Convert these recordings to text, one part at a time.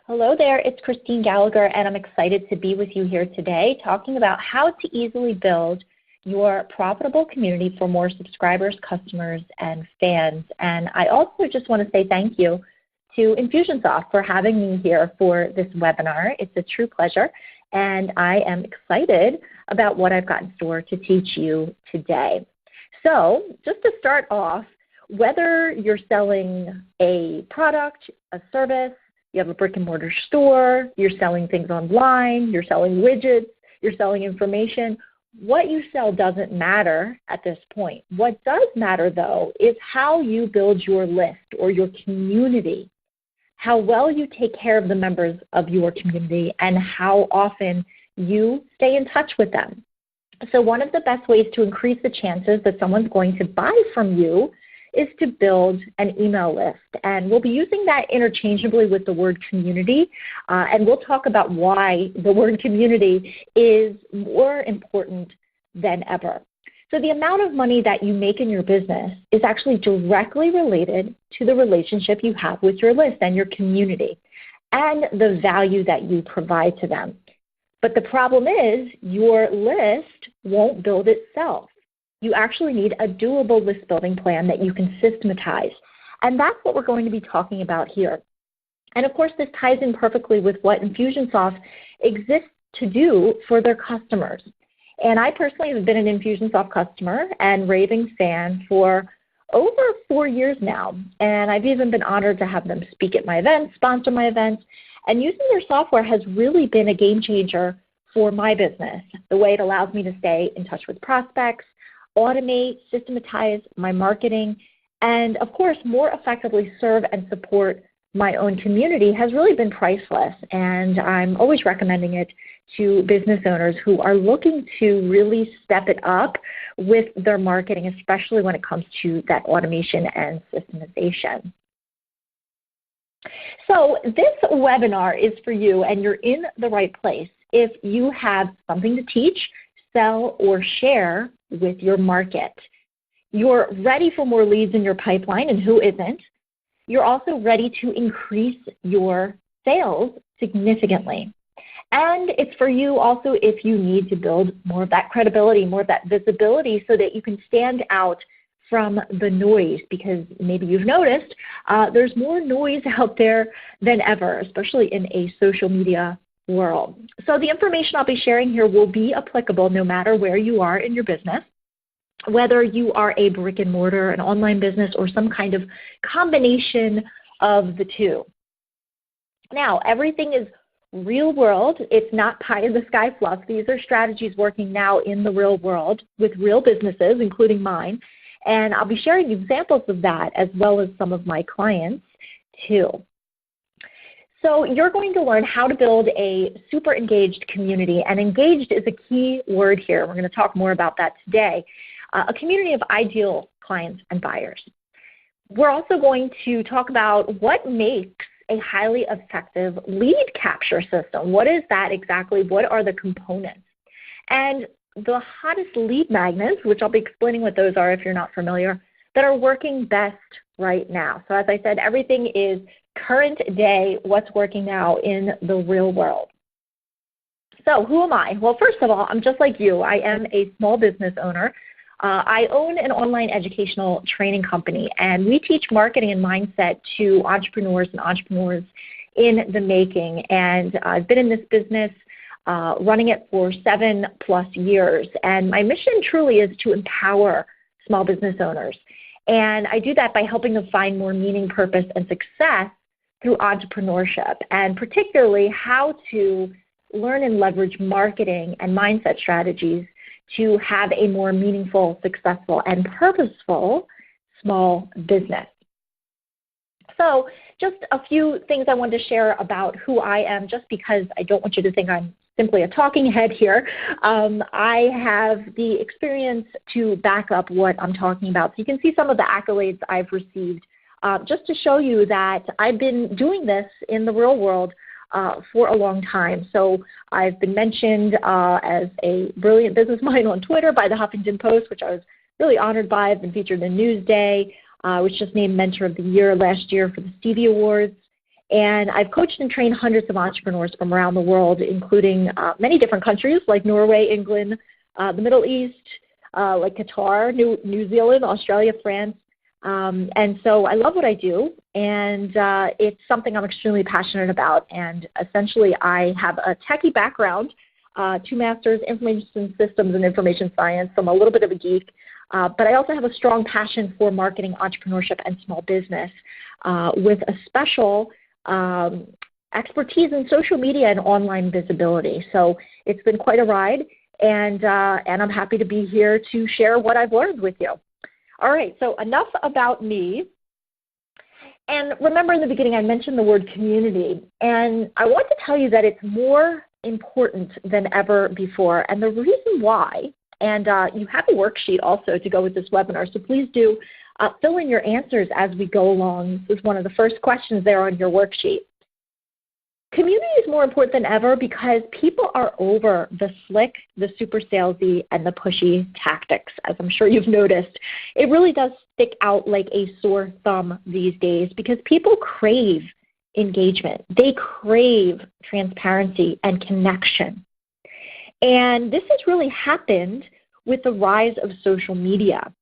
Hello there, it's Christine Gallagher, and I'm excited to be with you here today talking about how to easily build your profitable community for more subscribers, customers, and fans. And I also just want to say thank you to Infusionsoft for having me here for this webinar. It's a true pleasure, and I am excited about what I've got in store to teach you today. So just to start off, whether you're selling a product, a service, you have a brick and mortar store, you're selling things online, you're selling widgets, you're selling information, what you sell doesn't matter at this point. What does matter though is how you build your list or your community, how well you take care of the members of your community, and how often you stay in touch with them. So one of the best ways to increase the chances that someone's going to buy from you is to build an email list. And we'll be using that interchangeably with the word community. And we'll talk about why the word community is more important than ever. So the amount of money that you make in your business is actually directly related to the relationship you have with your list and your community and the value that you provide to them. But the problem is your list won't build itself. You actually need a doable list building plan that you can systematize. And that's what we're going to be talking about here. And of course, this ties in perfectly with what Infusionsoft exists to do for their customers. And I personally have been an Infusionsoft customer and raving fan for over 4 years now. And I've even been honored to have them speak at my events, sponsor my events. And using their software has really been a game changer for my business, the way it allows me to stay in touch with prospects, automate, systematize my marketing, and of course, more effectively serve and support my own community has really been priceless. And I'm always recommending it to business owners who are looking to really step it up with their marketing, especially when it comes to that automation and systemization. So this webinar is for you, and you're in the right place if you have something to teach, sell, or share with your market. You're ready for more leads in your pipeline, and who isn't? You're also ready to increase your sales significantly. And it's for you also if you need to build more of that credibility, more of that visibility so that you can stand out from the noise, because maybe you've noticed there's more noise out there than ever, especially in a social media world. So the information I'll be sharing here will be applicable no matter where you are in your business, whether you are a brick and mortar, an online business, or some kind of combination of the two. Now, everything is real world. It's not pie in the sky fluff. These are strategies working now in the real world with real businesses, including mine. And I'll be sharing examples of that as well as some of my clients too. So you're going to learn how to build a super engaged community, and engaged is a key word here. We're going to talk more about that today. A community of ideal clients and buyers. We're also going to talk about what makes a highly effective lead capture system. What is that exactly? What are the components? And the hottest lead magnets, which I'll be explaining what those are if you're not familiar, that are working best right now. So as I said, everything is current day, what's working now in the real world. So who am I? Well, first of all, I'm just like you. I am a small business owner. I own an online educational training company, and we teach marketing and mindset to entrepreneurs and entrepreneurs in the making. And I've been in this business running it for 7+ years. And my mission truly is to empower small business owners. And I do that by helping them find more meaning, purpose, and success through entrepreneurship, and particularly how to learn and leverage marketing and mindset strategies to have a more meaningful, successful, and purposeful small business. So just a few things I wanted to share about who I am, just because I don't want you to think I'm simply a talking head here. I have the experience to back up what I'm talking about. So you can see some of the accolades I've received just to show you that I've been doing this in the real world for a long time. So I've been mentioned as a brilliant business mind on Twitter by the Huffington Post, which I was really honored by. I've been featured in Newsday, which just named Mentor of the Year last year for the Stevie Awards. And I've coached and trained hundreds of entrepreneurs from around the world, including many different countries like Norway, England, the Middle East, like Qatar, New Zealand, Australia, France. And so I love what I do, and it's something I'm extremely passionate about. And essentially, I have a techie background, 2 masters, information systems and information science. So I'm a little bit of a geek, but I also have a strong passion for marketing, entrepreneurship, and small business, with a special expertise in social media and online visibility. So it's been quite a ride, and I'm happy to be here to share what I've learned with you. All right, so enough about me. And remember, in the beginning I mentioned the word community, and I want to tell you that it's more important than ever before. And the reason why, and you have a worksheet also to go with this webinar, so please do fill in your answers as we go along. This is one of the first questions there on your worksheet. Community is more important than ever because people are over the slick, the super salesy, and the pushy tactics, as I'm sure you've noticed. It really does stick out like a sore thumb these days because people crave engagement. They crave transparency and connection. And this has really happened with the rise of social media.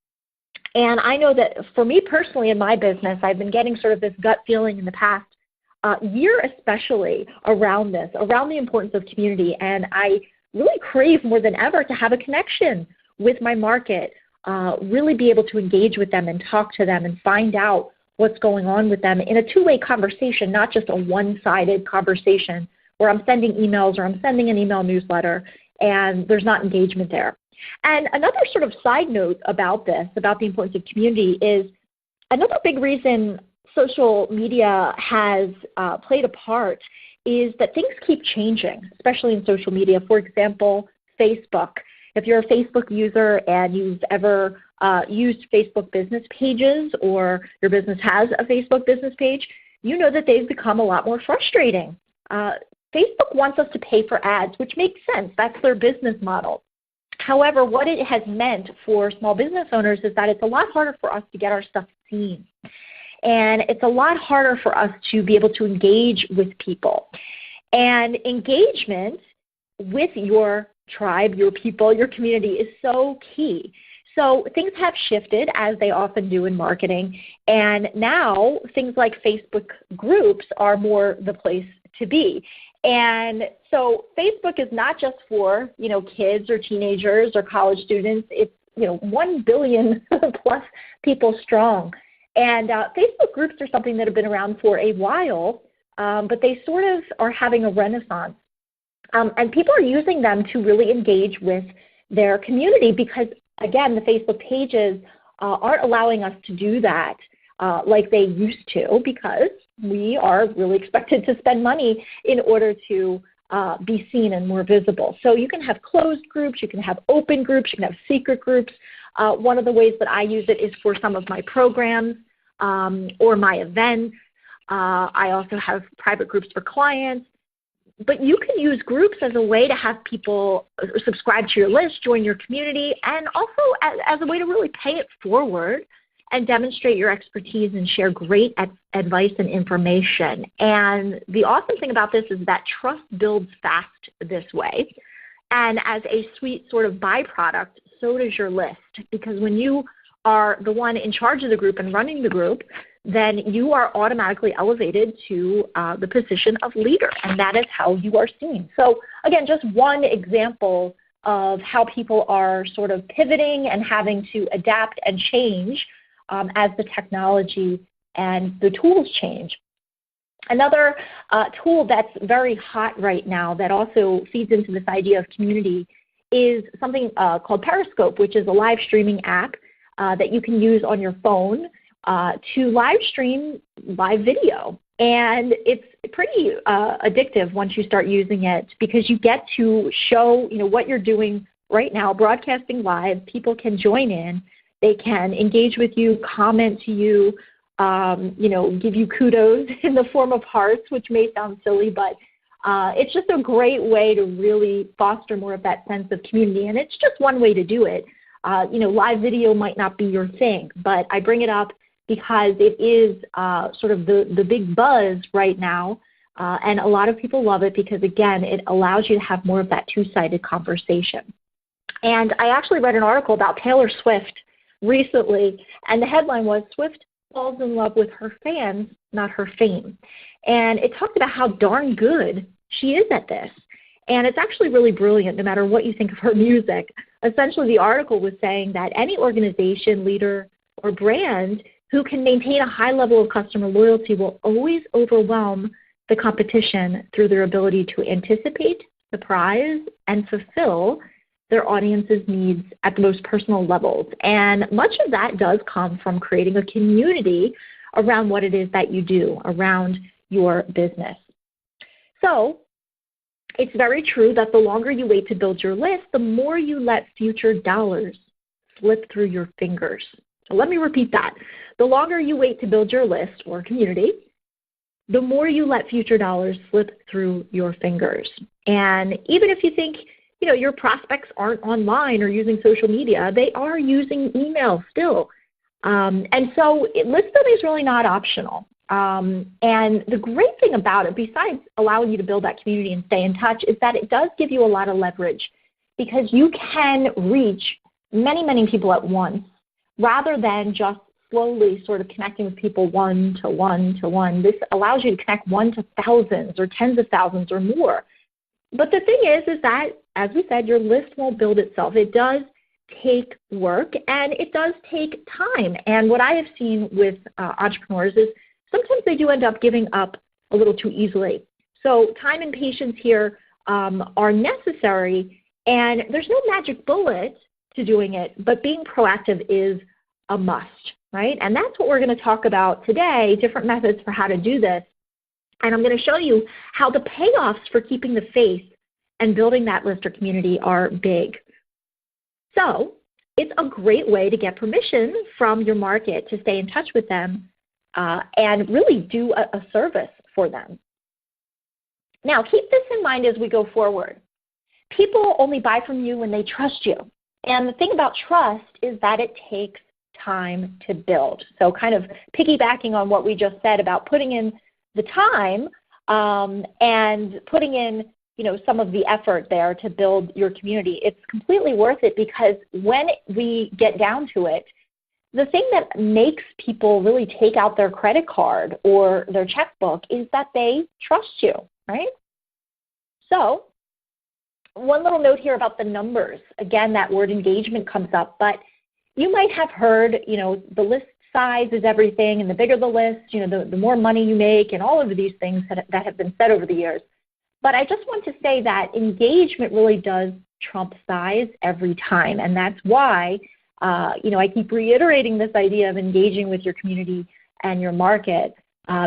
And I know that for me personally in my business, I've been getting sort of this gut feeling in the past year especially around this, around the importance of community. And I really crave more than ever to have a connection with my market, really be able to engage with them and talk to them and find out what's going on with them in a two-way conversation, not just a one-sided conversation where I'm sending emails or I'm sending an email newsletter and there's not engagement there. And another sort of side note about this, about the importance of community, is another big reason social media has played a part is that things keep changing, especially in social media. For example, Facebook. If you're a Facebook user and you've ever used Facebook business pages, or your business has a Facebook business page, you know that they've become a lot more frustrating. Facebook wants us to pay for ads, which makes sense. That's their business model. However, what it has meant for small business owners is that it's a lot harder for us to get our stuff seen. And it's a lot harder for us to be able to engage with people. And engagement with your tribe, your people, your community is so key. So things have shifted, as they often do in marketing, and now things like Facebook groups are more the place to be. And so Facebook is not just for, kids or teenagers or college students. It's, 1 billion plus people strong. And Facebook groups are something that have been around for a while, but they sort of are having a renaissance. And people are using them to really engage with their community because, again, the Facebook pages aren't allowing us to do that like they used to, because we are really expected to spend money in order to be seen and more visible. So you can have closed groups, you can have open groups, you can have secret groups. One of the ways that I use it is for some of my programs or my events. I also have private groups for clients. But you can use groups as a way to have people subscribe to your list, join your community, and also as a way to really pay it forward and demonstrate your expertise and share great advice and information. And the awesome thing about this is that trust builds fast this way. And as a sweet sort of byproduct, so does your list. Because when you are the one in charge of the group and running the group, then you are automatically elevated to the position of leader, and that is how you are seen. So again, just one example of how people are sort of pivoting and having to adapt and change as the technology and the tools change. Another tool that's very hot right now that also feeds into this idea of community is something called Periscope, which is a live streaming app that you can use on your phone to live stream live video. And it's pretty addictive once you start using it, because you get to show what you're doing right now, broadcasting live. People can join in. They can engage with you, comment to you, give you kudos in the form of hearts, which may sound silly, but it's just a great way to really foster more of that sense of community. And it's just one way to do it. Live video might not be your thing, but I bring it up because it is sort of the big buzz right now. And a lot of people love it because, again, it allows you to have more of that two-sided conversation. And I actually read an article about Taylor Swift recently, and the headline was, "Swift falls in love with her fans, not her fame." And it talked about how darn good she is at this. And it's actually really brilliant no matter what you think of her music. Essentially, the article was saying that any organization, leader, or brand who can maintain a high level of customer loyalty will always overwhelm the competition through their ability to anticipate, surprise, and fulfill their audience's needs at the most personal levels. And much of that does come from creating a community around what it is that you do, around your business. So it's very true that the longer you wait to build your list, the more you let future dollars slip through your fingers. So let me repeat that. The longer you wait to build your list or community, the more you let future dollars slip through your fingers. And even if you think, your prospects aren't online or using social media, they are using email still. And so list building is really not optional. And the great thing about it, besides allowing you to build that community and stay in touch, is that it does give you a lot of leverage because you can reach many, many people at once rather than just slowly sort of connecting with people one to one to one. This allows you to connect one to thousands or tens of thousands or more. But the thing is that, as we said, your list won't build itself. It does take work and it does take time. And what I have seen with entrepreneurs is sometimes they do end up giving up a little too easily. So time and patience here are necessary, and there's no magic bullet to doing it, but being proactive is a must, right? And that's what we're going to talk about today, different methods for how to do this. And I'm going to show you how the payoffs for keeping the faith and building that list or community are big. So it's a great way to get permission from your market to stay in touch with them and really do a service for them. Now, keep this in mind as we go forward. People only buy from you when they trust you. And the thing about trust is that it takes time to build. So kind of piggybacking on what we just said about putting in the time and putting in some of the effort there to build your community, it's completely worth it because when we get down to it, the thing that makes people really take out their credit card or their checkbook is that they trust you, right? So one little note here about the numbers. Again, that word engagement comes up, but you might have heard, the list size is everything, and the bigger the list, the more money you make, and all of these things that have been said over the years. But I just want to say that engagement really does trump size every time, and that's why I keep reiterating this idea of engaging with your community and your market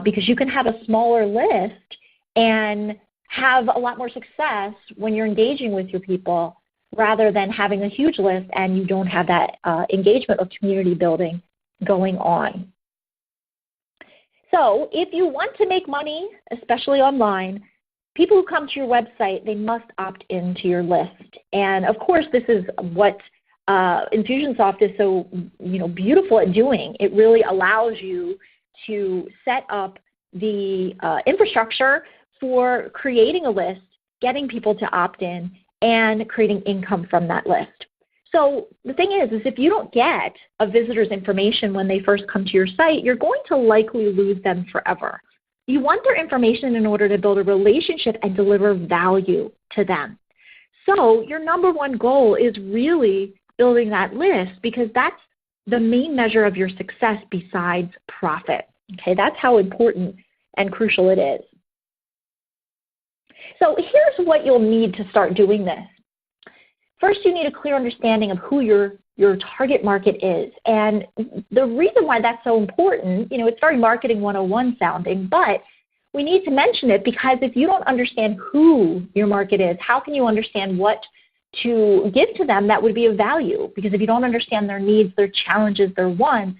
because you can have a smaller list and have a lot more success when you're engaging with your people rather than having a huge list and you don't have that engagement or community building going on. So if you want to make money, especially online, people who come to your website, they must opt into your list. And of course, this is what Infusionsoft is so beautiful at doing. It really allows you to set up the infrastructure for creating a list, getting people to opt in, and creating income from that list. So the thing is if you don't get a visitor's information when they first come to your site, you're going to likely lose them forever. You want their information in order to build a relationship and deliver value to them. So your number one goal is really building that list because that's the main measure of your success besides profit. Okay, that's how important and crucial it is. So here's what you'll need to start doing this. First, you need a clear understanding of who your target market is. And the reason why that's so important, it's very marketing 101 sounding, but we need to mention it because if you don't understand who your market is, how can you understand what to give to them that would be of value? Because if you don't understand their needs, their challenges, their wants,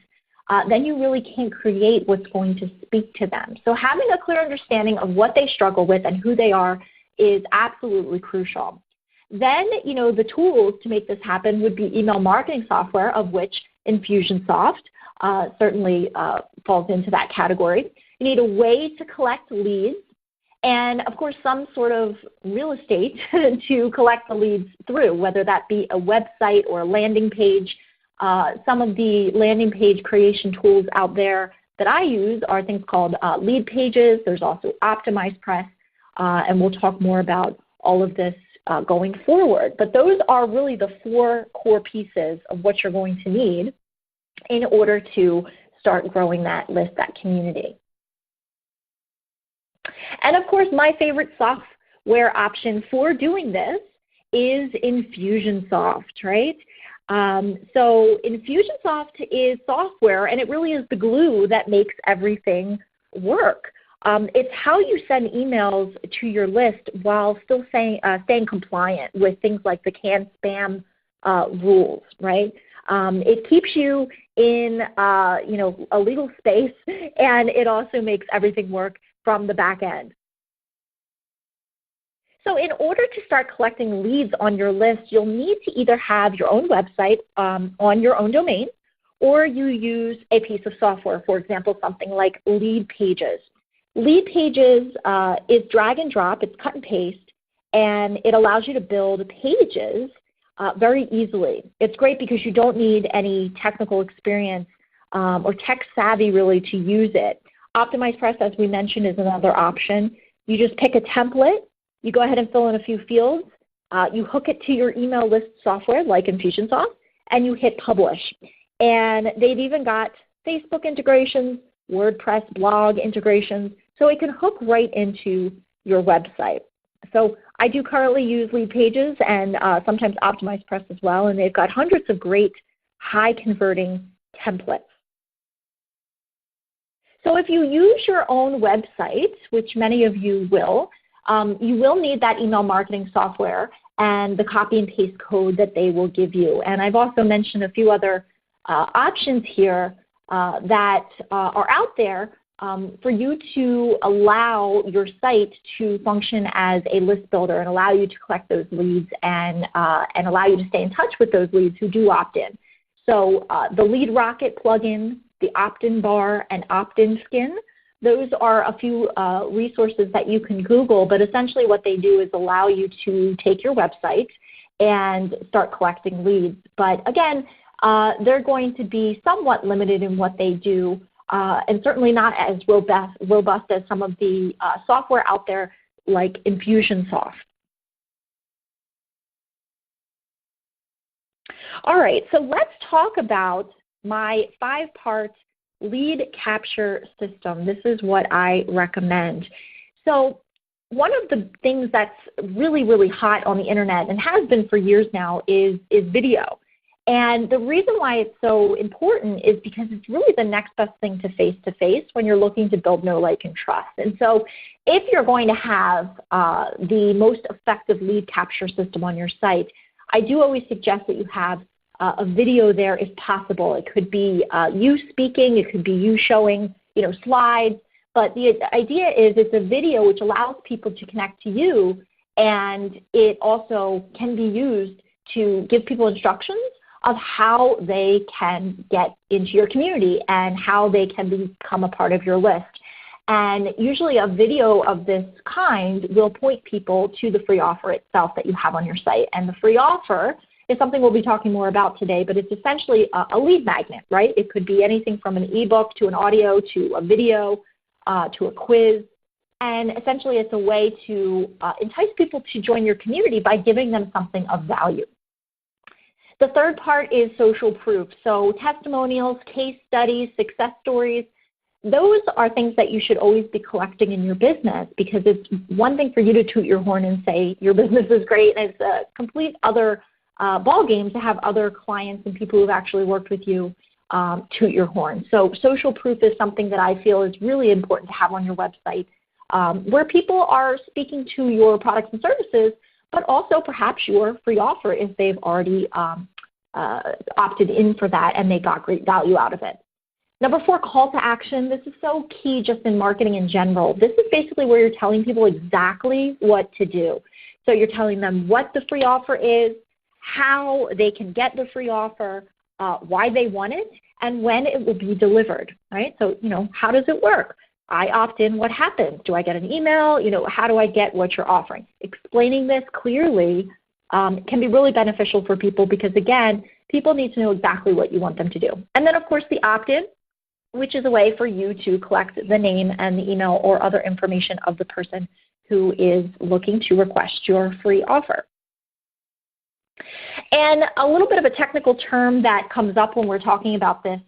then you really can't create what's going to speak to them. So having a clear understanding of what they struggle with and who they are is absolutely crucial. Then, the tools to make this happen would be email marketing software, of which Infusionsoft certainly falls into that category. You need a way to collect leads, and of course some sort of real estate to collect the leads through, whether that be a website or a landing page. Some of the landing page creation tools out there that I use are things called Lead Pages. There's also OptimizePress, and we'll talk more about all of this going forward. But those are really the 4 core pieces of what you're going to need in order to start growing that list, that community. And of course, my favorite software option for doing this is Infusionsoft, right? So Infusionsoft is software, and it really is the glue that makes everything work. It's how you send emails to your list while still staying compliant with things like the CAN-SPAM rules, right? It keeps you in a legal space, and it also makes everything work from the back end. So in order to start collecting leads on your list, you'll need to either have your own website on your own domain, or you use a piece of software, for example, something like Lead Pages. Lead Pages is drag and drop, it's cut and paste, and it allows you to build pages very easily. It's great because you don't need any technical experience or tech savvy really to use it. OptimizePress, as we mentioned, is another option. You just pick a template, you go ahead and fill in a few fields, you hook it to your email list software like Infusionsoft, and you hit publish. And they've even got Facebook integrations, WordPress blog integrations, so it can hook right into your website. So I do currently use Lead Pages and sometimes OptimizePress as well, and they've got hundreds of great high converting templates. So if you use your own website, which many of you will need that email marketing software and the copy and paste code that they will give you. And I've also mentioned a few other options here that are out there for you to allow your site to function as a list builder and allow you to collect those leads and allow you to stay in touch with those leads who do opt in. So the Lead Rocket plugin, the opt-in bar, and opt-in skin, those are a few resources that you can Google, but essentially what they do is allow you to take your website and start collecting leads. But again, they're going to be somewhat limited in what they do, and certainly not as robust as some of the software out there like Infusionsoft. All right, so let's talk about my 5-part lead capture system. This is what I recommend. So one of the things that's really, really hot on the internet and has been for years now is video. And the reason why it's so important is because it's really the next best thing to face when you're looking to build know, like, and trust. And so if you're going to have the most effective lead capture system on your site, I do always suggest that you have a video there if possible. It could be you speaking, it could be you showing slides, but the idea is it's a video which allows people to connect to you, and it also can be used to give people instructions of how they can get into your community and how they can become a part of your list. And usually a video of this kind will point people to the free offer itself that you have on your site. And the free offer is something we'll be talking more about today, but it's essentially a lead magnet, right? It could be anything from an ebook to an audio to a video to a quiz. And essentially it's a way to entice people to join your community by giving them something of value. The third part is social proof. So testimonials, case studies, success stories, those are things that you should always be collecting in your business, because it's one thing for you to toot your horn and say your business is great, and it's a complete other ball game to have other clients and people who've actually worked with you toot your horn. So social proof is something that I feel is really important to have on your website, where people are speaking to your products and services, but also perhaps your free offer if they've already opted in for that and they got great value out of it. Number 4, call to action. This is so key just in marketing in general. This is basically where you're telling people exactly what to do. So you're telling them what the free offer is, how they can get the free offer, why they want it, and when it will be delivered, right? So, how does it work? I opt in, what happens? Do I get an email? How do I get what you're offering? Explaining this clearly can be really beneficial for people because, again, people need to know exactly what you want them to do. And then, of course, the opt-in, which is a way for you to collect the name and the email or other information of the person who is looking to request your free offer. And a little bit of a technical term that comes up when we're talking about this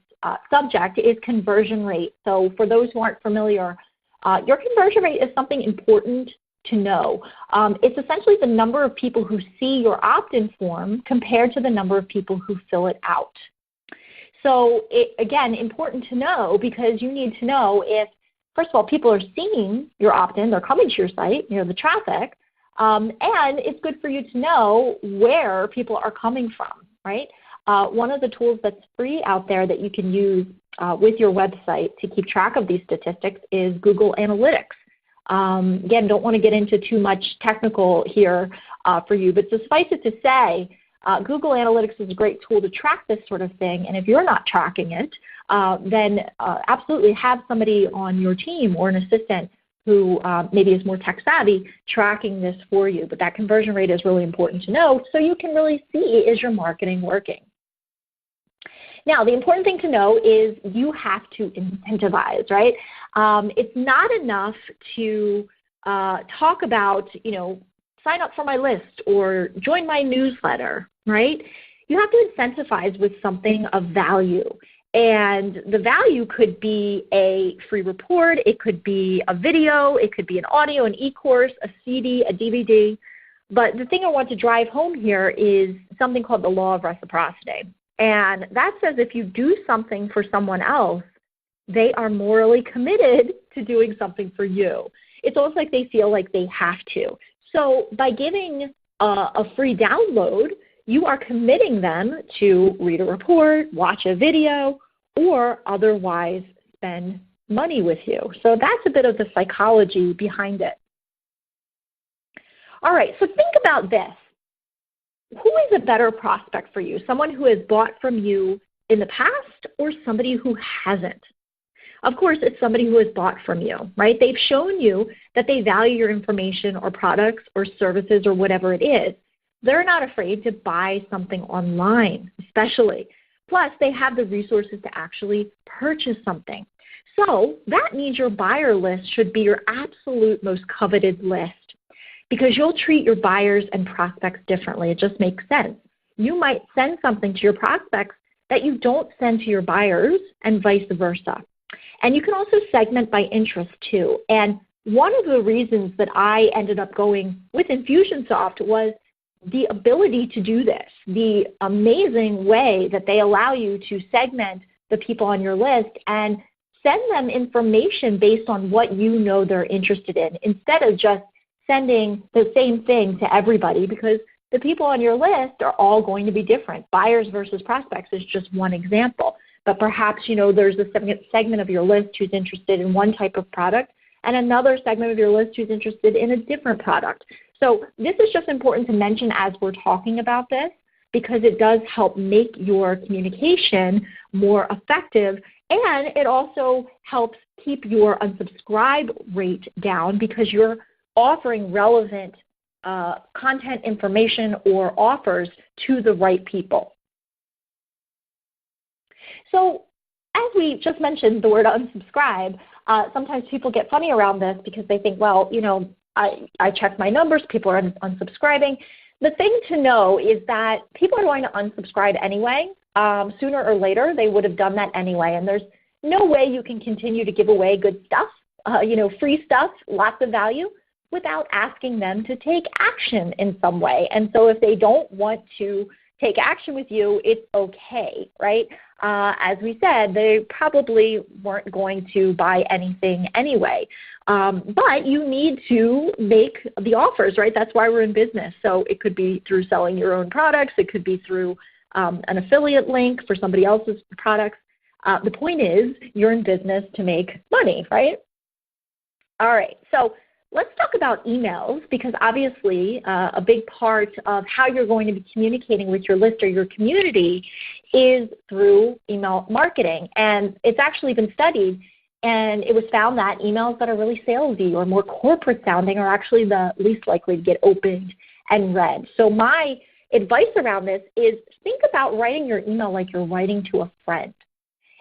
subject is conversion rate. So for those who aren't familiar, your conversion rate is something important to know. It's essentially the number of people who see your opt-in form compared to the number of people who fill it out. So again, important to know because you need to know if, first of all, people are seeing your opt-in, they're coming to your site, the traffic, and it's good for you to know where people are coming from, right? One of the tools that's free out there that you can use with your website to keep track of these statistics is Google Analytics. Again, don't want to get into too much technical here for you, but suffice it to say, Google Analytics is a great tool to track this sort of thing, and if you're not tracking it, then absolutely have somebody on your team or an assistant who maybe is more tech savvy tracking this for you. But that conversion rate is really important to know so you can really see, is your marketing working? Now, the important thing to know is you have to incentivize, right? It's not enough to talk about, sign up for my list or join my newsletter, right? You have to incentivize with something of value. And the value could be a free report, it could be a video, it could be an audio, an e-course, a CD, a DVD. But the thing I want to drive home here is something called the law of reciprocity. And that says if you do something for someone else, they are morally committed to doing something for you. It's almost like they feel like they have to. So by giving a free download, you are committing them to read a report, watch a video, or otherwise spend money with you. So that's a bit of the psychology behind it. All right, so think about this. Who is a better prospect for you? Someone who has bought from you in the past or somebody who hasn't? Of course, it's somebody who has bought from you, right? They've shown you that they value your information or products or services or whatever it is. They're not afraid to buy something online, especially. Plus, they have the resources to actually purchase something. So that means your buyer list should be your absolute most coveted list because you'll treat your buyers and prospects differently. It just makes sense. You might send something to your prospects that you don't send to your buyers and vice versa. And you can also segment by interest too. And one of the reasons that I ended up going with Infusionsoft was the ability to do this, the amazing way that they allow you to segment the people on your list and send them information based on what you know they're interested in instead of just sending the same thing to everybody because the people on your list are all going to be different. Buyers versus prospects is just one example. But perhaps, there's a segment of your list who's interested in one type of product and another segment of your list who's interested in a different product. So this is just important to mention as we're talking about this because it does help make your communication more effective, and it also helps keep your unsubscribe rate down because you're offering relevant content, information, or offers to the right people. So as we just mentioned the word unsubscribe, sometimes people get funny around this because they think, well, I checked my numbers, people are unsubscribing. The thing to know is that people are going to unsubscribe anyway. Sooner or later, they would have done that anyway. And there's no way you can continue to give away good stuff, free stuff, lots of value, without asking them to take action in some way. And so if they don't want to take action with you, it's okay, right? As we said, they probably weren't going to buy anything anyway. But you need to make the offers, right? That's why we're in business. So it could be through selling your own products. It could be through an affiliate link for somebody else's products. The point is you're in business to make money, right? All right. So let's talk about emails, because obviously a big part of how you're going to be communicating with your list or your community is through email marketing. And it's actually been studied, and it was found that emails that are really salesy or more corporate sounding are actually the least likely to get opened and read. So my advice around this is think about writing your email like you're writing to a friend.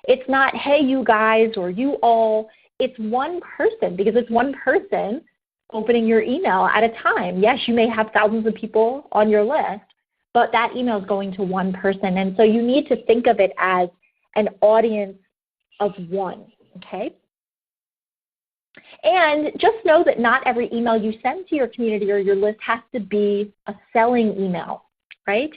It's not, hey, you guys, or you all. It's one person, because it's one person opening your email at a time. Yes, you may have thousands of people on your list, but that email is going to one person. And so you need to think of it as an audience of one, okay? And just know that not every email you send to your community or your list has to be a selling email, right?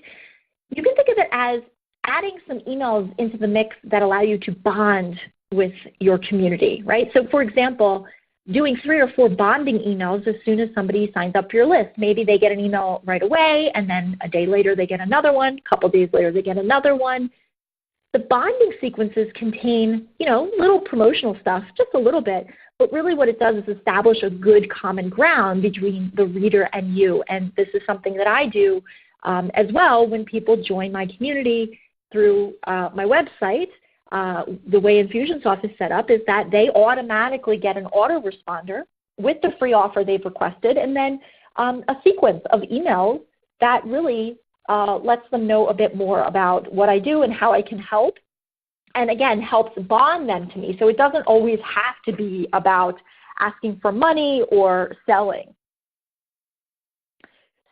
You can think of it as adding some emails into the mix that allow you to bond with your community, right? So for example, doing 3 or 4 bonding emails as soon as somebody signs up for your list. Maybe they get an email right away, and then a day later they get another one, a couple days later they get another one. The bonding sequences contain, little promotional stuff, just a little bit, but really what it does is establish a good common ground between the reader and you. And this is something that I do as well when people join my community through my website. The way Infusionsoft is set up is that they automatically get an autoresponder with the free offer they've requested, and then a sequence of emails that really lets them know a bit more about what I do and how I can help, and again, helps bond them to me. So it doesn't always have to be about asking for money or selling.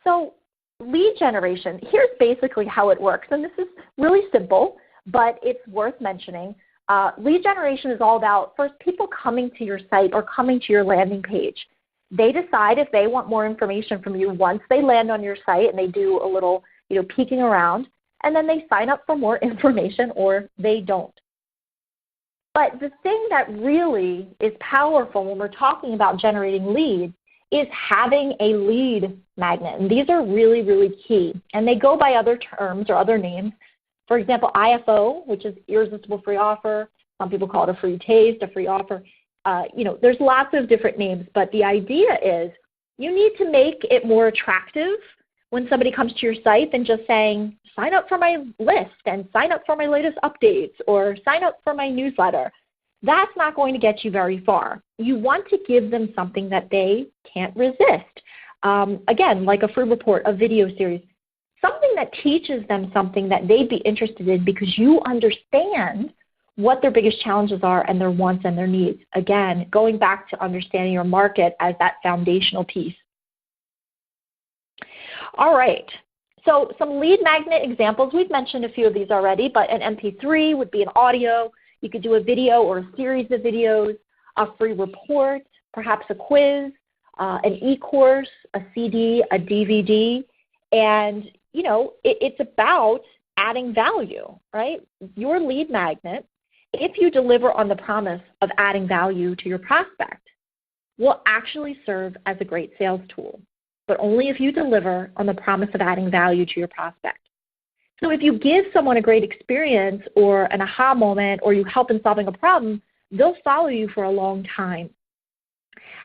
So lead generation, here's basically how it works, and this is really simple, but it's worth mentioning. Lead generation is all about, first, people coming to your site or coming to your landing page. They decide if they want more information from you once they land on your site, and they do a little peeking around, and then they sign up for more information or they don't. But the thing that really is powerful when we're talking about generating leads is having a lead magnet. And these are really, really key. And they go by other terms or other names. For example, IFO, which is irresistible free offer. Some people call it a free taste, a free offer. There's lots of different names, but the idea is you need to make it more attractive when somebody comes to your site than just saying, sign up for my list and sign up for my latest updates or sign up for my newsletter. That's not going to get you very far. You want to give them something that they can't resist. Again, like a free report, a video series, something that teaches them something that they'd be interested in because you understand what their biggest challenges are and their wants and their needs. Again, going back to understanding your market as that foundational piece. All right, so some lead magnet examples. We've mentioned a few of these already, but an MP3 would be an audio. You could do a video or a series of videos, a free report, perhaps a quiz, an e-course, a CD, a DVD, and it's about adding value, right? Your lead magnet, if you deliver on the promise of adding value to your prospect, will actually serve as a great sales tool, but only if you deliver on the promise of adding value to your prospect. So if you give someone a great experience or an aha moment or you help in solving a problem, they'll follow you for a long time.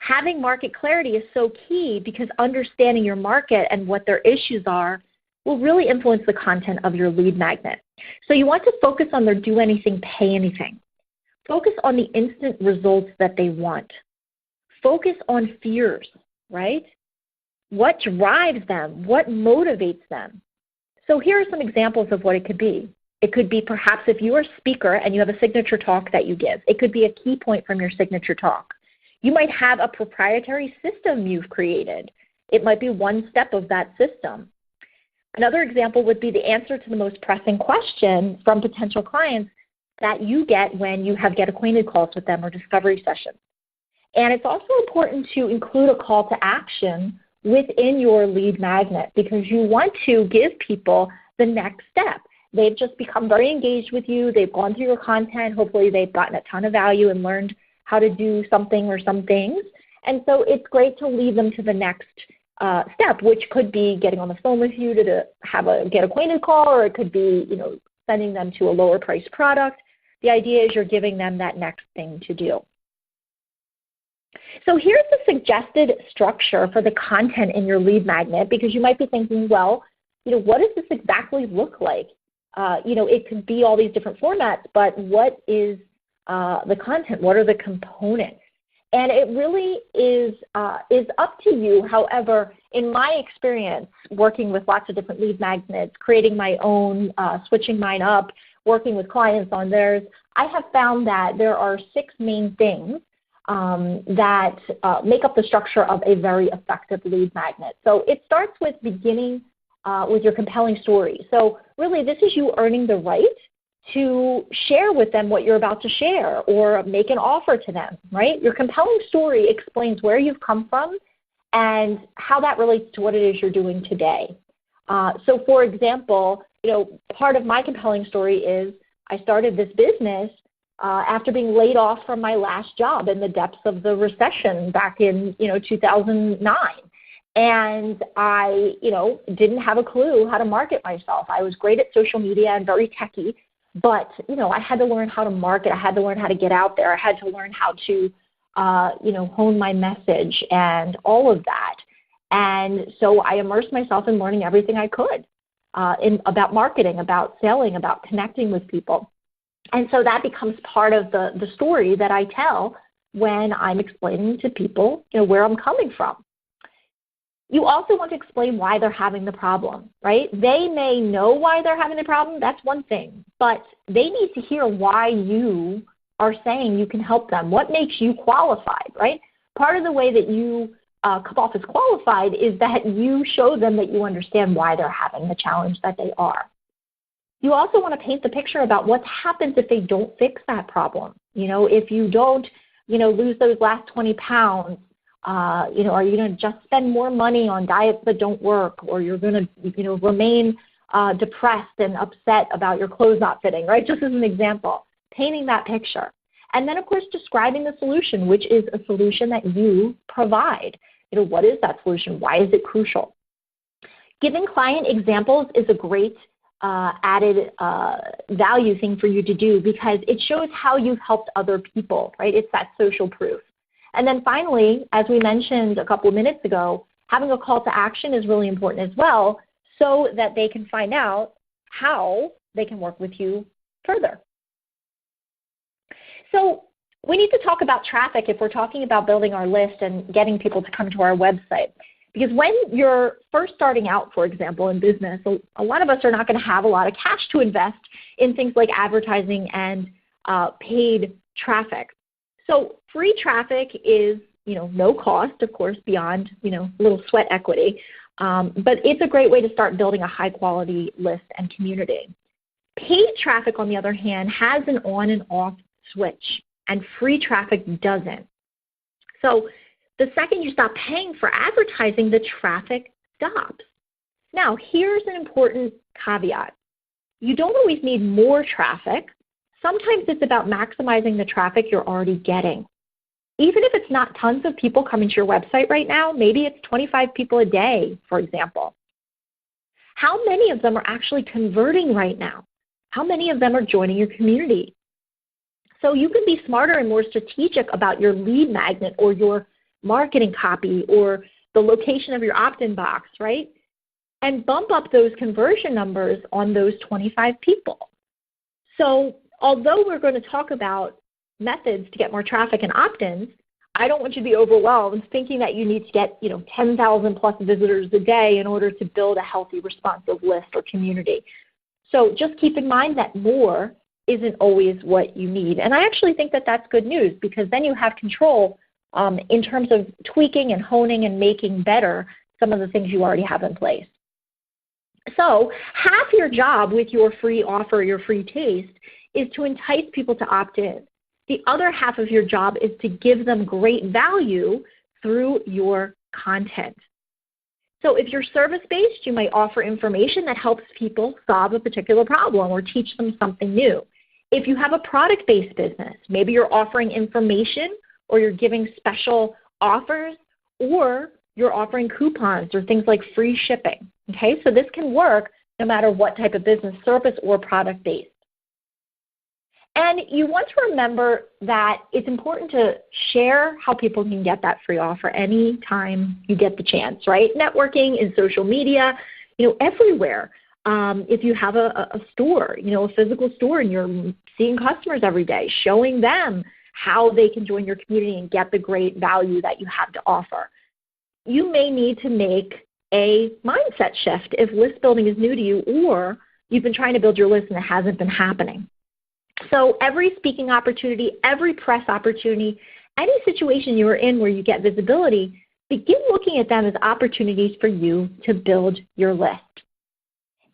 Having market clarity is so key because understanding your market and what their issues are will really influence the content of your lead magnet. So you want to focus on their do anything, pay anything. Focus on the instant results that they want. Focus on fears, right? What drives them? What motivates them? So here are some examples of what it could be. It could be perhaps if you are a speaker and you have a signature talk that you give. It could be a key point from your signature talk. You might have a proprietary system you've created. It might be one step of that system. Another example would be the answer to the most pressing question from potential clients that you get when you have get acquainted calls with them or discovery sessions. And it's also important to include a call to action within your lead magnet because you want to give people the next step. They've just become very engaged with you. They've gone through your content. Hopefully they've gotten a ton of value and learned how to do something or some things. And so it's great to lead them to the next step, which could be getting on the phone with you to have a get acquainted call, or it could be sending them to a lower priced product. The idea is you're giving them that next thing to do. So here's the suggested structure for the content in your lead magnet, because you might be thinking, well, what does this exactly look like? It could be all these different formats, but what is the content? What are the components? And it really is up to you. However, in my experience, working with lots of different lead magnets, creating my own, switching mine up, working with clients on theirs, I have found that there are 6 main things that make up the structure of a very effective lead magnet. So it starts with beginning with your compelling story. So really, this is you earning the right to share with them what you're about to share or make an offer to them, right? Your compelling story explains where you've come from and how that relates to what it is you're doing today. So for example, part of my compelling story is I started this business after being laid off from my last job in the depths of the recession back in 2009. And I didn't have a clue how to market myself. I was great at social media and very techy, but I had to learn how to market. I had to learn how to get out there. I had to learn how to hone my message and all of that. And so I immersed myself in learning everything I could about marketing, about selling, about connecting with people. And so that becomes part of the story that I tell when I'm explaining to people where I'm coming from. You also want to explain why they're having the problem, right? They may know why they're having the problem. That's one thing. But they need to hear why you are saying you can help them. What makes you qualified, right? Part of the way that you come off as qualified is that you show them that you understand why they're having the challenge that they are. You also want to paint the picture about what happens if they don't fix that problem. If you don't, lose those last 20 pounds, are you going to just spend more money on diets that don't work, or you're going to, remain depressed and upset about your clothes not fitting, right? Just as an example, painting that picture. And then, of course, describing the solution, which is a solution that you provide. What is that solution? Why is it crucial? Giving client examples is a great added value thing for you to do, because it shows how you've helped other people, right? It's that social proof. And then finally, as we mentioned a couple of minutes ago, having a call to action is really important as well, so that they can find out how they can work with you further. So we need to talk about traffic if we're talking about building our list and getting people to come to our website. Because when you're first starting out, for example, in business, a lot of us are not going to have a lot of cash to invest in things like advertising and paid traffic. So free traffic is, no cost, of course, beyond, a little sweat equity. But it's a great way to start building a high-quality list and community. Paid traffic, on the other hand, has an on and off switch, and free traffic doesn't. So the second you stop paying for advertising, the traffic stops. Now, here's an important caveat. You don't always need more traffic. Sometimes it's about maximizing the traffic you're already getting. Even if it's not tons of people coming to your website right now, maybe it's 25 people a day, for example. How many of them are actually converting right now? How many of them are joining your community? So you can be smarter and more strategic about your lead magnet or your marketing copy or the location of your opt-in box, right? And bump up those conversion numbers on those 25 people. So although we're going to talk about methods to get more traffic and opt-ins, I don't want you to be overwhelmed thinking that you need to get 10,000 plus visitors a day in order to build a healthy, responsive list or community. So just keep in mind that more isn't always what you need. And I actually think that that's good news, because then you have control in terms of tweaking and honing and making better some of the things you already have in place. So half your job with your free offer, your free taste, is to entice people to opt in. The other half of your job is to give them great value through your content. So if you're service-based, you might offer information that helps people solve a particular problem or teach them something new. If you have a product-based business, maybe you're offering information, or you're giving special offers, or you're offering coupons or things like free shipping. Okay, so this can work no matter what type of business, service or product-based. And you want to remember that it's important to share how people can get that free offer anytime you get the chance, right? Networking in social media, everywhere. If you have a store, a physical store, and you're seeing customers every day, showing them how they can join your community and get the great value that you have to offer. You may need to make a mindset shift if list building is new to you, or you've been trying to build your list and it hasn't been happening. So every speaking opportunity, every press opportunity, any situation you are in where you get visibility, begin looking at them as opportunities for you to build your list.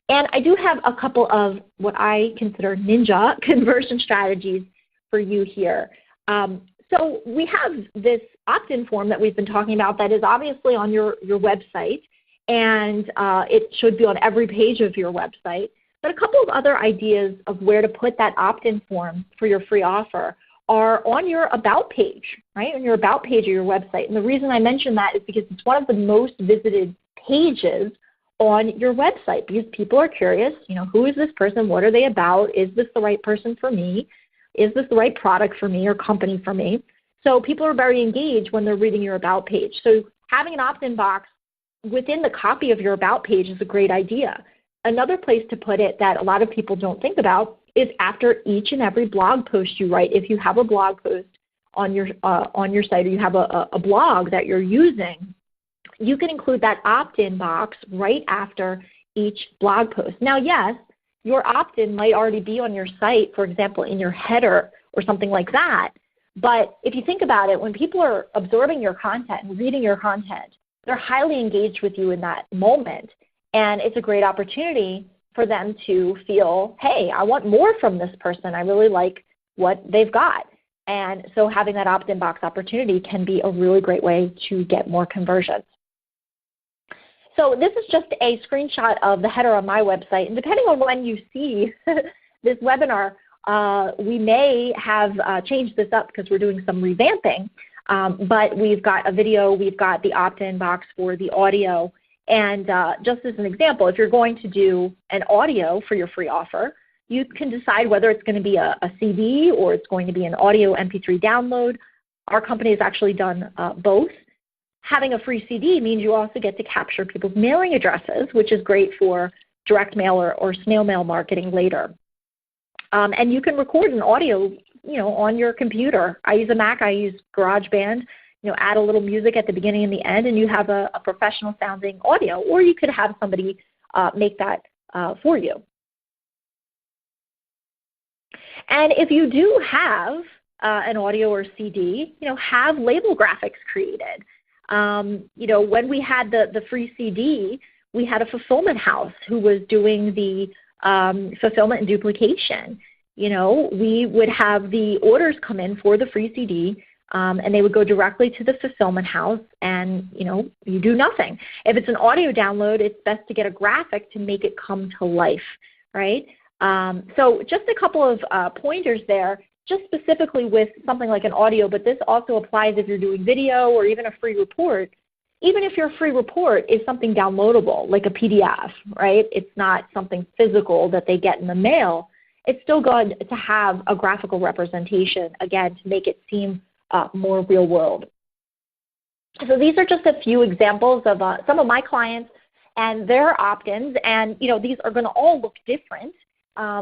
And I do have a couple of what I consider ninja conversion strategies for you here. So we have this opt-in form that we've been talking about that is obviously on your website, and it should be on every page of your website. But a couple of other ideas of where to put that opt-in form for your free offer are on your About page, right, on your About page of your website. And the reason I mention that is because it's one of the most visited pages on your website, because people are curious, who is this person? What are they about? Is this the right person for me? Is this the right product for me or company for me? So people are very engaged when they're reading your About page. So having an opt-in box within the copy of your About page is a great idea. Another place to put it that a lot of people don't think about is after each and every blog post you write. If you have a blog post on your site, or you have a blog that you're using, you can include that opt-in box right after each blog post. Now, yes, your opt-in might already be on your site, for example, in your header or something like that. But if you think about it, when people are absorbing your content and reading your content, they're highly engaged with you in that moment. And it's a great opportunity for them to feel, hey, I want more from this person. I really like what they've got. And so having that opt-in box opportunity can be a really great way to get more conversions. So this is just a screenshot of the header on my website. And depending on when you see this webinar, we may have changed this up because we're doing some revamping. But we've got a video, we've got the opt-in box for the audio. And just as an example, if you're going to do an audio for your free offer, you can decide whether it's going to be a CD or it's going to be an audio MP3 download. Our company has actually done both. Having a free CD means you also get to capture people's mailing addresses, which is great for direct mail or snail mail marketing later. And you can record an audio, on your computer. I use a Mac. I use GarageBand. Add a little music at the beginning and the end, and you have a professional sounding audio. Or you could have somebody make that for you. And if you do have an audio or CD, have label graphics created. When we had the free CD, we had a fulfillment house who was doing the fulfillment and duplication. We would have the orders come in for the free CD, and they would go directly to the fulfillment house, and you do nothing. If it's an audio download, it's best to get a graphic to make it come to life, right? So just a couple of pointers there, just specifically with something like an audio, but this also applies if you're doing video or even a free report. Even if your free report is something downloadable, like a PDF, right? It's not something physical that they get in the mail. It's still good to have a graphical representation, again, to make it seem more real world. So these are just a few examples of some of my clients and their opt-ins, and these are going to all look different.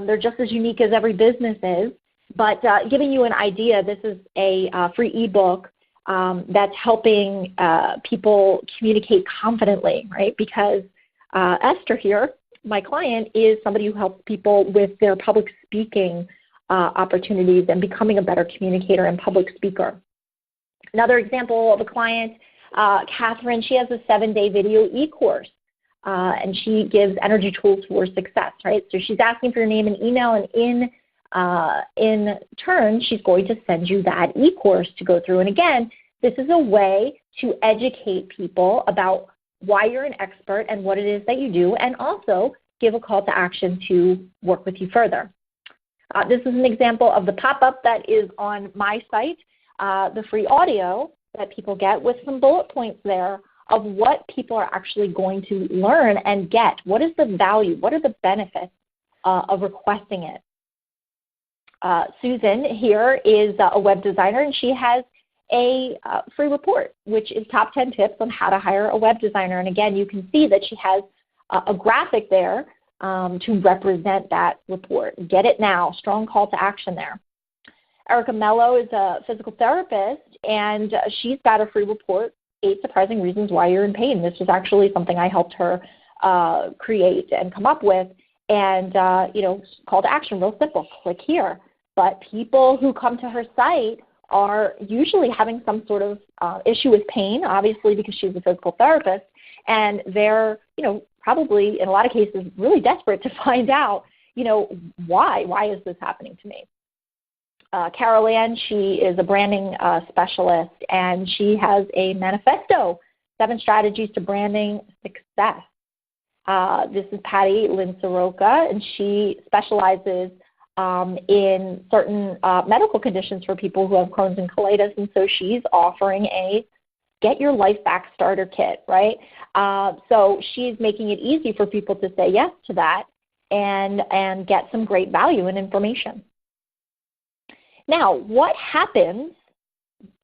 They're just as unique as every business is, but giving you an idea, this is a free ebook that's helping people communicate confidently, right? Because Esther here, my client, is somebody who helps people with their public speaking opportunities and becoming a better communicator and public speaker. Another example of a client, Catherine, she has a 7-day video e-course, and she gives energy tools for success, right? So she's asking for your name and email, and in turn, she's going to send you that e-course to go through. And again, this is a way to educate people about why you're an expert and what it is that you do, and also give a call to action to work with you further. This is an example of the pop-up that is on my site, the free audio that people get with some bullet points there of what people are actually going to learn and get. What is the value? What are the benefits of requesting it? Susan here is a web designer, and she has a free report, which is top 10 tips on how to hire a web designer. And again, you can see that she has a graphic there to represent that report. Get it now. Strong call to action there. Erica Mello is a physical therapist, and she's got a free report, 8 Surprising Reasons Why You're in Pain. This was actually something I helped her create and come up with. And, call to action, real simple, click here. But people who come to her site are usually having some sort of issue with pain, obviously because she's a physical therapist, and they're, probably in a lot of cases really desperate to find out, why is this happening to me? Carol Ann, she is a branding specialist, and she has a manifesto, 7 Strategies to Branding Success. This is Patty Lynn Soroka, and she specializes in certain medical conditions for people who have Crohn's and colitis, and so she's offering a Get Your Life Back Starter Kit, right? So she's making it easy for people to say yes to that and get some great value and information. Now, what happens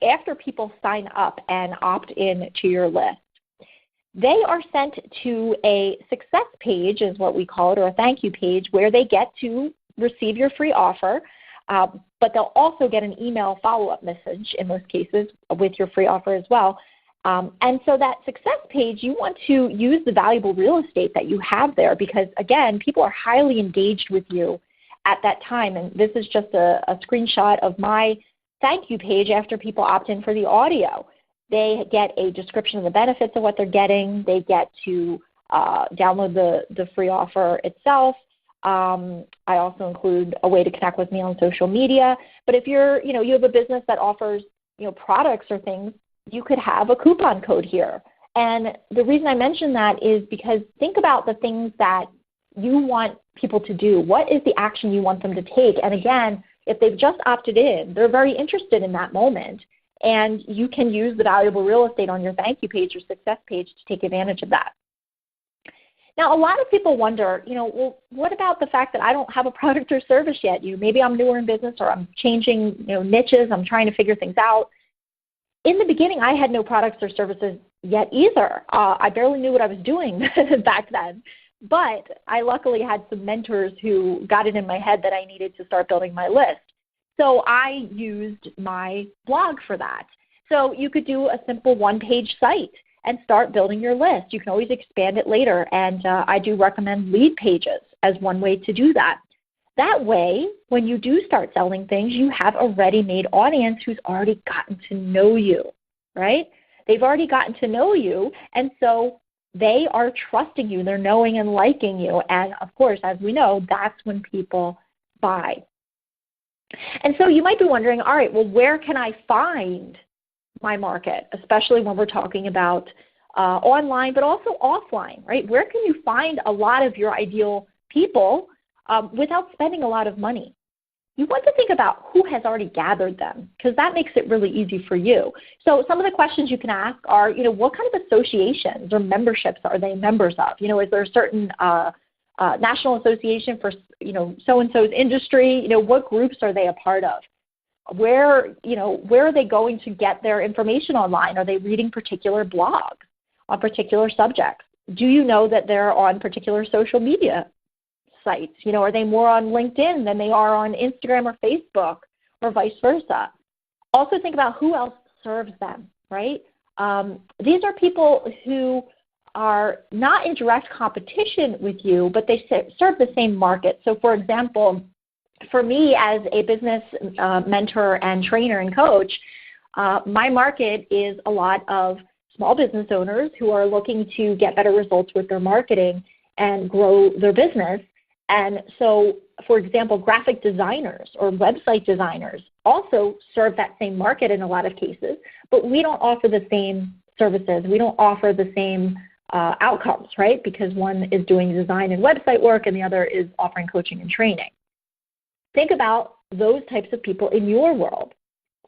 after people sign up and opt in to your list? They are sent to a success page, is what we call it, or a thank you page, where they get to receive your free offer, but they'll also get an email follow-up message in most cases with your free offer as well. And so that success page, you want to use the valuable real estate that you have there because, again, people are highly engaged with you at that time. And this is just a screenshot of my thank you page after people opt in for the audio. They get a description of the benefits of what they're getting. They get to download the free offer itself. I also include a way to connect with me on social media. But if you're, you have a business that offers, products or things, you could have a coupon code here. And the reason I mention that is because think about the things that you want people to do. What is the action you want them to take? And again, if they've just opted in, they're very interested in that moment. And you can use the valuable real estate on your thank you page or success page to take advantage of that. Now, a lot of people wonder, well, what about the fact that I don't have a product or service yet? Maybe I'm newer in business or I'm changing, niches. I'm trying to figure things out. In the beginning, I had no products or services yet either. I barely knew what I was doing back then. But I luckily had some mentors who got it in my head that I needed to start building my list. So I used my blog for that. So you could do a simple one-page site and start building your list. You can always expand it later, and I do recommend lead pages as one way to do that. That way, when you do start selling things, you have a ready-made audience who's already gotten to know you, right? They've already gotten to know you, and so they are trusting you. They're knowing and liking you. And, of course, as we know, that's when people buy. And so you might be wondering, all right, well, where can I find my market, especially when we're talking about online, but also offline, right? Where can you find a lot of your ideal people without spending a lot of money? You want to think about who has already gathered them because that makes it really easy for you. So some of the questions you can ask are, what kind of associations or memberships are they members of? Is there a certain national association for, so-and-so's industry? What groups are they a part of? Where are they going to get their information online? Are they reading particular blogs on particular subjects? Do you know that they're on particular social media sites? Are they more on LinkedIn than they are on Instagram or Facebook or vice versa? Also think about who else serves them, right? These are people who are not in direct competition with you, but they serve the same market. So for example, for me as a business mentor and trainer and coach, my market is a lot of small business owners who are looking to get better results with their marketing and grow their business. And so, for example, graphic designers or website designers also serve that same market in a lot of cases, but we don't offer the same services. We don't offer the same outcomes, right? Because one is doing design and website work and the other is offering coaching and training. Think about those types of people in your world.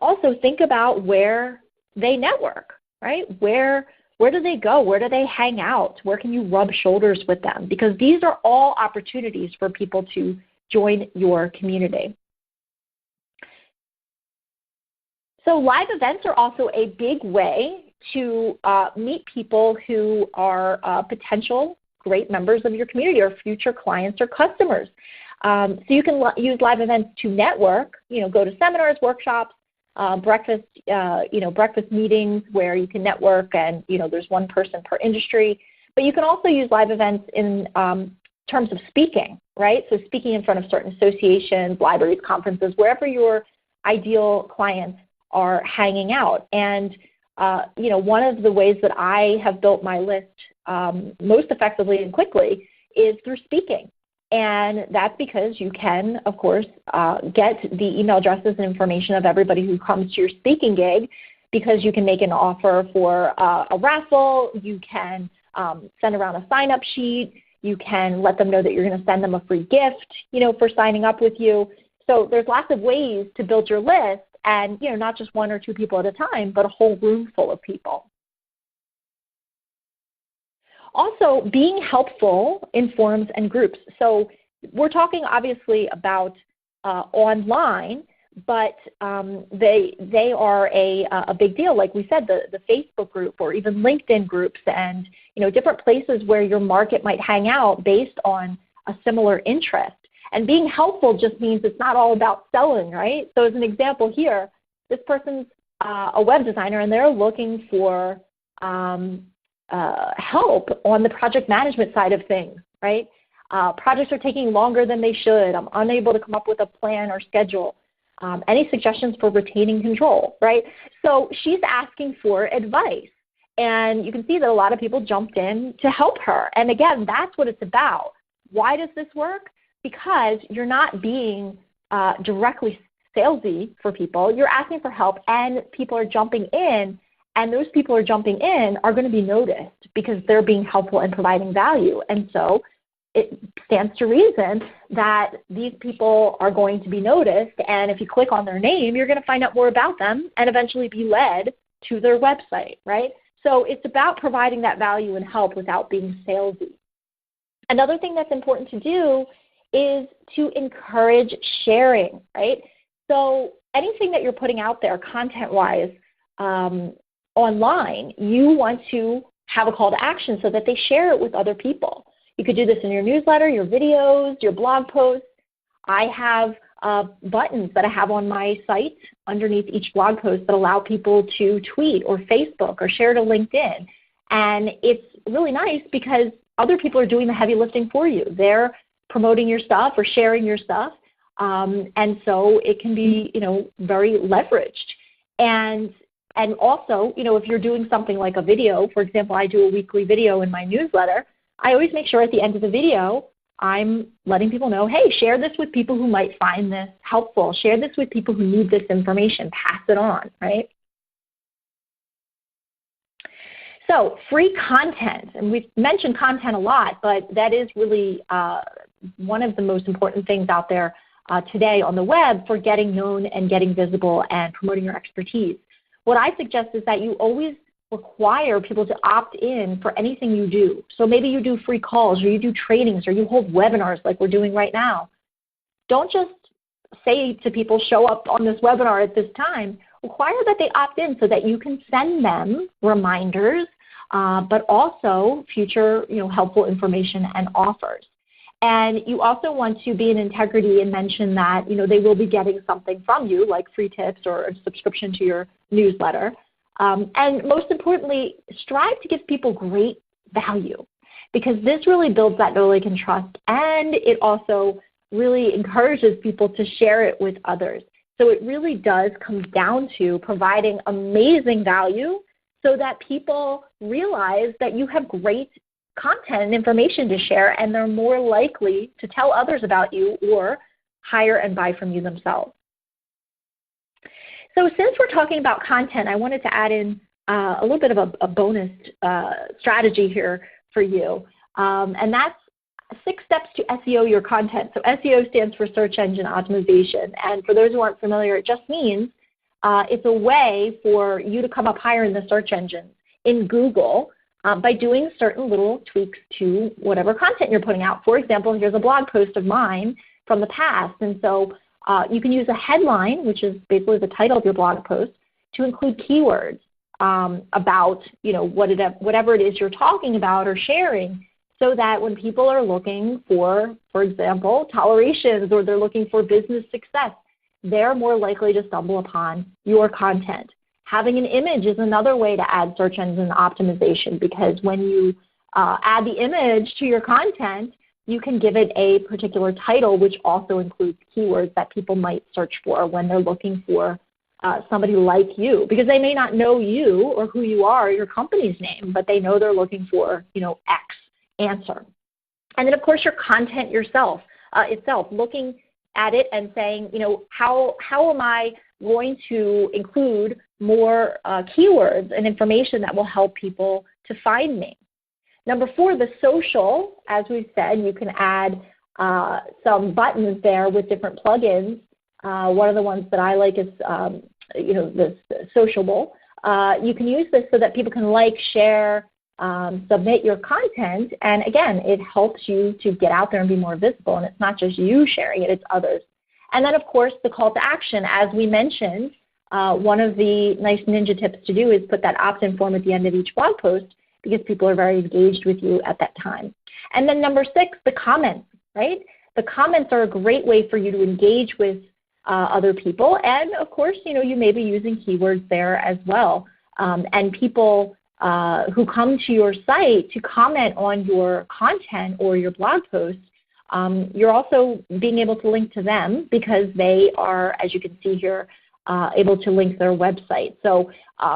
Also think about where they network, right? Where do they go? Where do they hang out? Where can you rub shoulders with them? Because these are all opportunities for people to join your community. So live events are also a big way to meet people who are potential great members of your community or future clients or customers. So you can use live events to network, go to seminars, workshops, breakfast meetings where you can network and, there's one person per industry. But you can also use live events in terms of speaking, right? So speaking in front of certain associations, libraries, conferences, wherever your ideal clients are hanging out. And, one of the ways that I have built my list most effectively and quickly is through speaking. And that's because you can, of course, get the email addresses and information of everybody who comes to your speaking gig, because you can make an offer for a raffle, you can send around a sign-up sheet, you can let them know that you're going to send them a free gift, for signing up with you. So there's lots of ways to build your list, and not just one or two people at a time, but a whole room full of people. Also, being helpful in forums and groups. So we're talking obviously about online, but they are a big deal. Like we said, the Facebook group or even LinkedIn groups and different places where your market might hang out based on a similar interest. And being helpful just means it's not all about selling, right? So as an example here, this person's a web designer and they're looking for help on the project management side of things, right? Projects are taking longer than they should. I'm unable to come up with a plan or schedule. Any suggestions for retaining control, right? So she's asking for advice. And you can see that a lot of people jumped in to help her. And again, that's what it's about. Why does this work? Because you're not being directly salesy for people. You're asking for help and people are jumping in, and those people who are jumping in are going to be noticed because they're being helpful and providing value. And so it stands to reason that these people are going to be noticed, and if you click on their name, you're going to find out more about them and eventually be led to their website, right? So it's about providing that value and help without being salesy. Another thing that's important to do is to encourage sharing, right? So anything that you're putting out there content-wise online, you want to have a call to action so that they share it with other people. You could do this in your newsletter, your videos, your blog posts. I have buttons that I have on my site underneath each blog post that allow people to tweet or Facebook or share to LinkedIn. And it's really nice because other people are doing the heavy lifting for you. They're promoting your stuff or sharing your stuff. And so it can be, very leveraged. And also, if you're doing something like a video, for example, I do a weekly video in my newsletter, I always make sure at the end of the video, I'm letting people know, hey, share this with people who might find this helpful. Share this with people who need this information. Pass it on, right? So free content, and we've mentioned content a lot, but that is really one of the most important things out there today on the web for getting known and getting visible and promoting your expertise. What I suggest is that you always require people to opt in for anything you do. So maybe you do free calls or you do trainings or you hold webinars like we're doing right now. Don't just say to people, show up on this webinar at this time. Require that they opt in so that you can send them reminders, but also future helpful information and offers. And you also want to be in integrity and mention that they will be getting something from you, like free tips or a subscription to your newsletter. And most importantly, strive to give people great value, because this really builds that know, like, and trust, and it also really encourages people to share it with others. So it really does come down to providing amazing value so that people realize that you have great content and information to share, and they're more likely to tell others about you or hire and buy from you themselves. So since we're talking about content, I wanted to add in a little bit of a bonus strategy here for you, and that's 6 steps to SEO your content. So SEO stands for search engine optimization, and for those who aren't familiar, it just means it's a way for you to come up higher in the search engines in Google by doing certain little tweaks to whatever content you're putting out. For example, here's a blog post of mine from the past, and so you can use a headline, which is basically the title of your blog post, to include keywords about whatever it is you're talking about or sharing, so that when people are looking for example, tolerations, or they're looking for business success, they're more likely to stumble upon your content. Having an image is another way to add search engine optimization, because when you add the image to your content, you can give it a particular title, which also includes keywords that people might search for when they're looking for somebody like you, because they may not know you or who you are, your company's name, but they know they're looking for, X answer. And then, of course, your content itself, looking at it and saying, how am I going to include more keywords and information that will help people to find me. Number 4, the social. As we've said, you can add some buttons there with different plugins. One of the ones that I like is, this Sociable. You can use this so that people can like, share, submit your content, and again, it helps you to get out there and be more visible, and it's not just you sharing it, it's others. And then, of course, the call to action. As we mentioned, one of the nice ninja tips to do is put that opt-in form at the end of each blog post, because people are very engaged with you at that time. And then number 6, the comments, right? The comments are a great way for you to engage with other people, and of course, you may be using keywords there as well. And people who come to your site to comment on your content or your blog post, you're also being able to link to them, because they are, as you can see here, able to link their website. So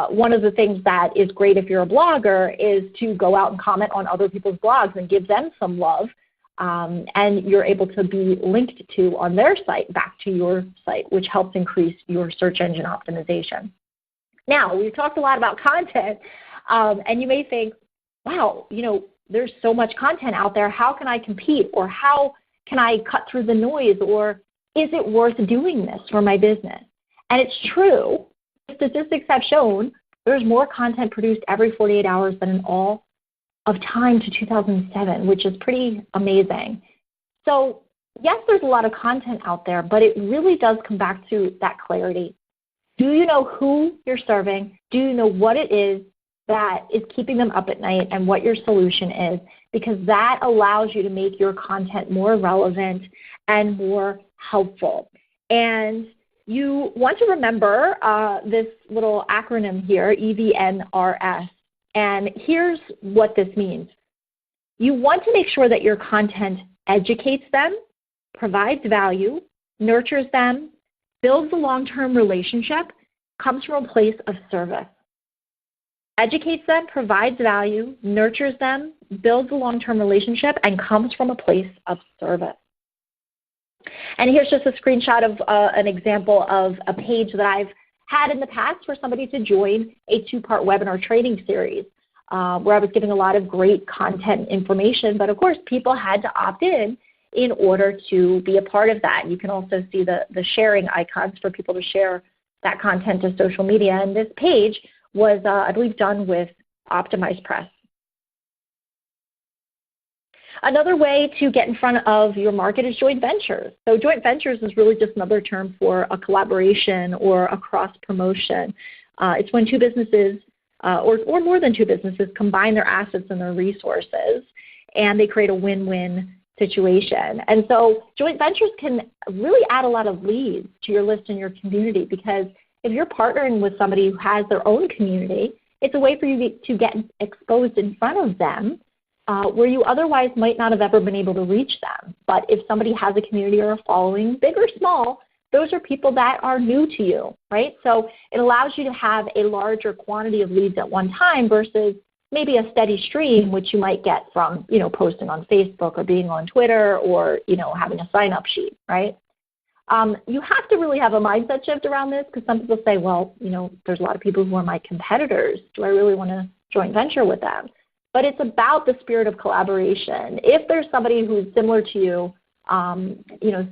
one of the things that is great if you're a blogger is to go out and comment on other people's blogs and give them some love, and you're able to be linked to on their site back to your site, which helps increase your search engine optimization. Now, we've talked a lot about content, and you may think, wow, there's so much content out there. How can I compete? Or how can I cut through the noise? Or is it worth doing this for my business? And it's true. Statistics have shown there's more content produced every 48 hours than in all of time to 2007, which is pretty amazing. So yes, there's a lot of content out there, but it really does come back to that clarity. Do you know who you're serving? Do you know what it is that is keeping them up at night and what your solution is? Because that allows you to make your content more relevant and more helpful. And you want to remember this little acronym here, EVNRS. And here's what this means. You want to make sure that your content educates them, provides value, nurtures them, builds a long-term relationship, comes from a place of service. Educates them, provides value, nurtures them, builds a long-term relationship, and comes from a place of service. And here's just a screenshot of an example of a page that I've had in the past for somebody to join a 2-part webinar training series where I was giving a lot of great content information, but of course people had to opt in order to be a part of that. You can also see the sharing icons for people to share that content to social media, and this page was, I believe, done with OptimizePress. Another way to get in front of your market is joint ventures. So joint ventures is really just another term for a collaboration or a cross-promotion. It's when 2 businesses or more than 2 businesses combine their assets and their resources, and they create a win-win situation. And so joint ventures can really add a lot of leads to your list and your community, because if you're partnering with somebody who has their own community, it's a way for you to get exposed in front of them where you otherwise might not have ever been able to reach them. But if somebody has a community or a following, big or small, those are people that are new to you, right? So it allows you to have a larger quantity of leads at one time versus maybe a steady stream, which you might get from, posting on Facebook or being on Twitter or, having a sign-up sheet, right? You have to really have a mindset shift around this, because some people say, well, there's a lot of people who are my competitors. Do I really want to joint venture with them? But it's about the spirit of collaboration. If there's somebody who's similar to you,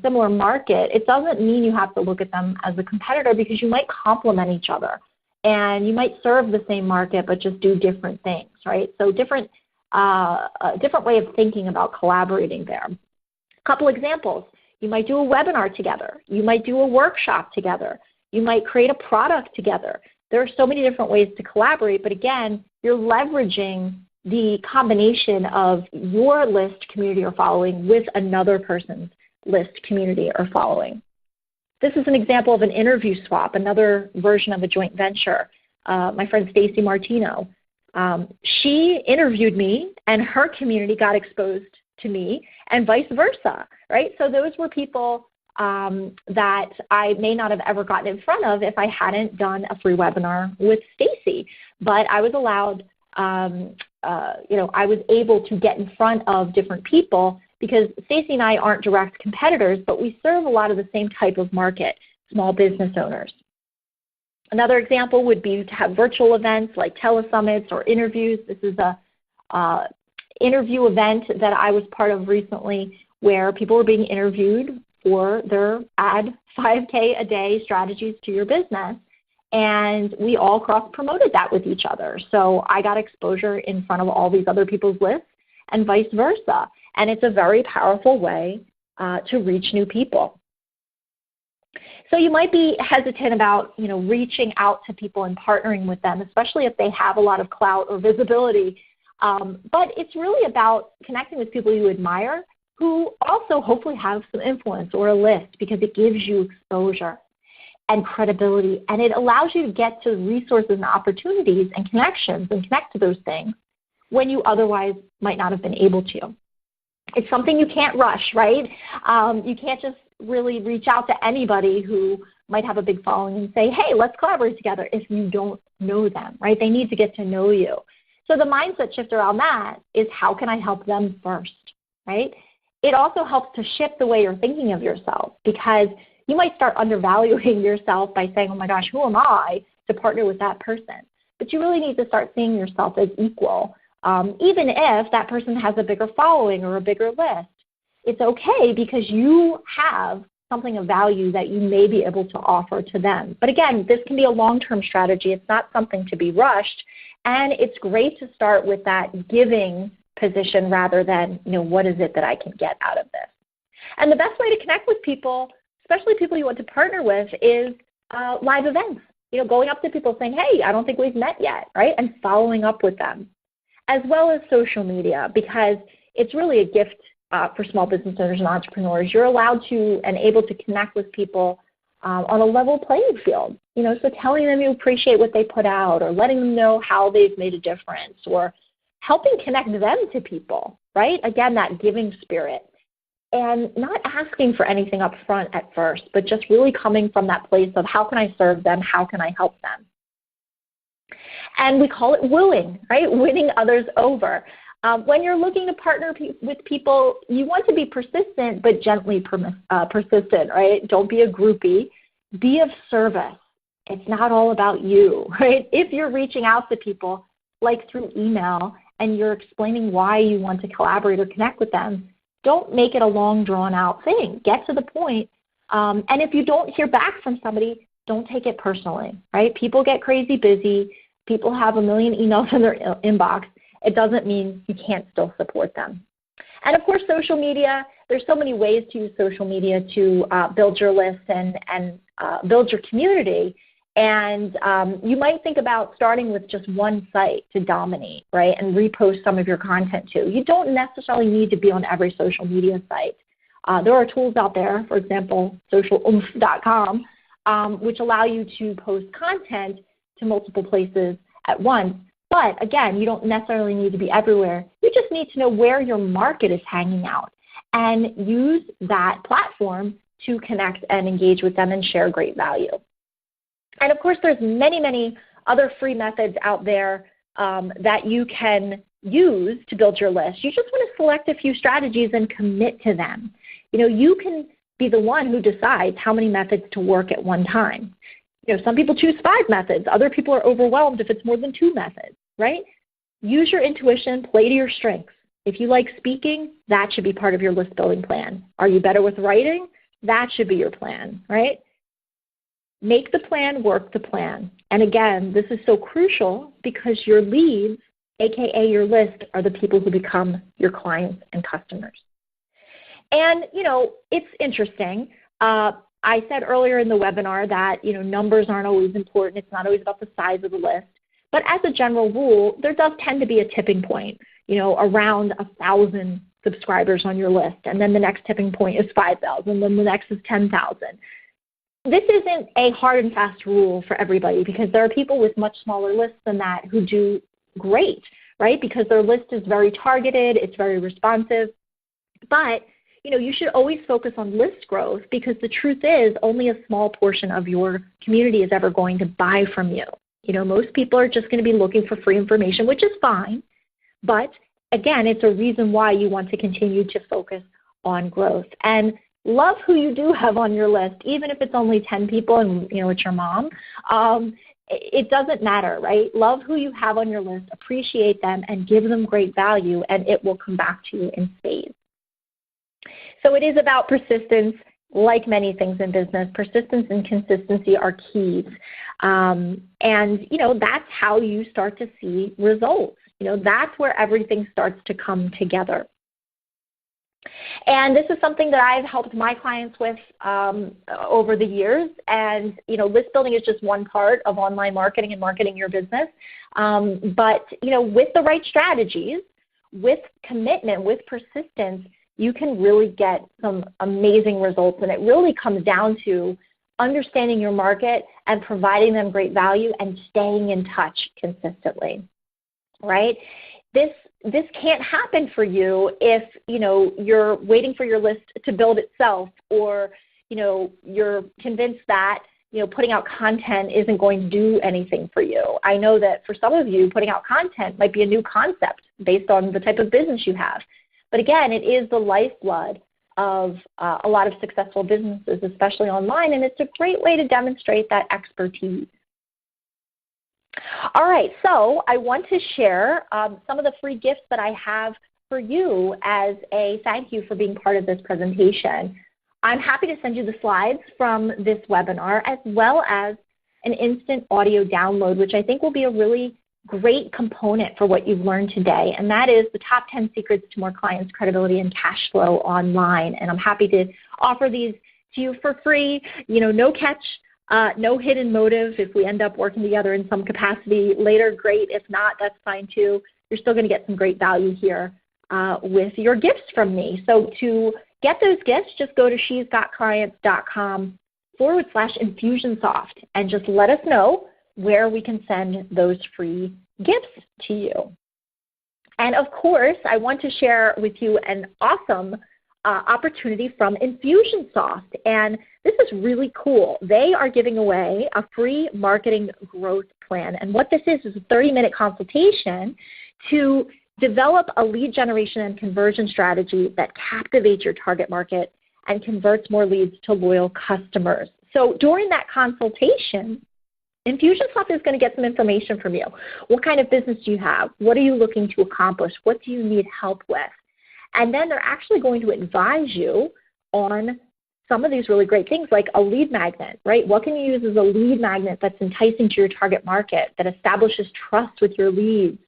similar market, it doesn't mean you have to look at them as a competitor, because you might complement each other. And you might serve the same market but just do different things, right? So a different way of thinking about collaborating there. A couple examples. You might do a webinar together. You might do a workshop together. You might create a product together. There are so many different ways to collaborate, but again, you're leveraging the combination of your list, community, or following with another person's list, community, or following. This is an example of an interview swap, another version of a joint venture. My friend Stacy Martino, she interviewed me and her community got exposed to me and vice versa, right? So those were people that I may not have ever gotten in front of if I hadn't done a free webinar with Stacy. But I was allowed, I was able to get in front of different people because Stacy and I aren't direct competitors, but we serve a lot of the same type of market, small business owners. Another example would be to have virtual events like telesummits or interviews. This is a interview event that I was part of recently where people were being interviewed for their Add 5K a day strategies to your business. And we all cross-promoted that with each other. So I got exposure in front of all these other people's lists and vice versa. And it's a very powerful way to reach new people. So you might be hesitant about, reaching out to people and partnering with them, especially if they have a lot of clout or visibility. But it's really about connecting with people you admire who also hopefully have some influence or a list because it gives you exposure and credibility, and it allows you to get to resources and opportunities and connections and connect to those things when you otherwise might not have been able to. It's something you can't rush, right? You can't just really reach out to anybody who might have a big following and say, hey, let's collaborate together if you don't know them, right? They need to get to know you. So the mindset shift around that is how can I help them first, right? It also helps to shift the way you're thinking of yourself because you might start undervaluing yourself by saying, oh my gosh, who am I to partner with that person? But you really need to start seeing yourself as equal. Even if that person has a bigger following or a bigger list, it's okay because you have something of value that you may be able to offer to them. But again, this can be a long-term strategy. It's not something to be rushed. And it's great to start with that giving position rather than, what is it that I can get out of this? And the best way to connect with people, especially people you want to partner with, is live events. Going up to people saying, hey, I don't think we've met yet, right? And following up with them, as well as social media, because it's really a gift for small business owners and entrepreneurs. You're allowed to and able to connect with people on a level playing field. So telling them you appreciate what they put out or letting them know how they've made a difference or helping connect them to people, right? Again, that giving spirit. And not asking for anything up front at first, but just really coming from that place of how can I serve them, how can I help them? And we call it wooing, right? Winning others over. When you're looking to partner with people, you want to be persistent, but gently persistent, right? Don't be a groupie. Be of service. It's not all about you, right? If you're reaching out to people, like through email, and you're explaining why you want to collaborate or connect with them, don't make it a long, drawn-out thing. Get to the point. And if you don't hear back from somebody, don't take it personally, right? People get crazy busy. People have a million emails in their inbox. It doesn't mean you can't still support them. And, of course, social media. There's so many ways to use social media to build your list and build your community. And you might think about starting with just one site to dominate, right, and repost some of your content to. You don't necessarily need to be on every social media site. There are tools out there, for example, socialumph.com, which allow you to post content to multiple places at once. But, again, you don't necessarily need to be everywhere. You just need to know where your market is hanging out and use that platform to connect and engage with them and share great value. And, of course, there's many, many other free methods out there that you can use to build your list. You just want to select a few strategies and commit to them. You can be the one who decides how many methods to work at one time. Some people choose 5 methods. Other people are overwhelmed if it's more than 2 methods, right? Use your intuition. Play to your strengths. If you like speaking, that should be part of your list building plan. Are you better with writing? That should be your plan, right? Make the plan, work the plan. And again, this is so crucial because your leads, AKA your list, are the people who become your clients and customers. And, it's interesting. I said earlier in the webinar that, numbers aren't always important. It's not always about the size of the list. But as a general rule, there does tend to be a tipping point, around 1,000 subscribers on your list. And then the next tipping point is 5,000. Then the next is 10,000. This isn't a hard and fast rule for everybody because there are people with much smaller lists than that who do great, right? Because their list is very targeted, it's very responsive. But you should always focus on list growth because the truth is only a small portion of your community is ever going to buy from you. Most people are just going to be looking for free information, which is fine. But again, it's a reason why you want to continue to focus on growth. And love who you do have on your list, even if it's only 10 people and it's your mom. It doesn't matter, right? Love who you have on your list, appreciate them, and give them great value, and it will come back to you in spades. So it is about persistence. Like many things in business, persistence and consistency are keys. And that's how you start to see results. That's where everything starts to come together. And this is something that I've helped my clients with over the years. And, list building is just one part of online marketing and marketing your business. But, with the right strategies, with commitment, with persistence, you can really get some amazing results. And it really comes down to understanding your market and providing them great value and staying in touch consistently, right? This can't happen for you if, you're waiting for your list to build itself or, you're convinced that, putting out content isn't going to do anything for you. I know that for some of you, putting out content might be a new concept based on the type of business you have. But again, it is the lifeblood of a lot of successful businesses, especially online, and it's a great way to demonstrate that expertise. All right, so I want to share some of the free gifts that I have for you as a thank you for being part of this presentation. I'm happy to send you the slides from this webinar as well as an instant audio download, which I think will be a really great component for what you've learned today, and that is the top 10 secrets to more clients, credibility, and cash flow online. And I'm happy to offer these to you for free, no catch, no hidden motive. If we end up working together in some capacity later, great. If not, that's fine too. You're still going to get some great value here with your gifts from me. So to get those gifts, just go to shesgotclients.com/Infusionsoft and just let us know where we can send those free gifts to you. And of course, I want to share with you an awesome opportunity from Infusionsoft. And this is really cool. They are giving away a free marketing growth plan. And what this is a 30-minute consultation to develop a lead generation and conversion strategy that captivates your target market and converts more leads to loyal customers. So during that consultation, Infusionsoft is going to get some information from you. What kind of business do you have? What are you looking to accomplish? What do you need help with? And then they're actually going to advise you on some of these really great things like a lead magnet, right? What can you use as a lead magnet that's enticing to your target market, that establishes trust with your leads,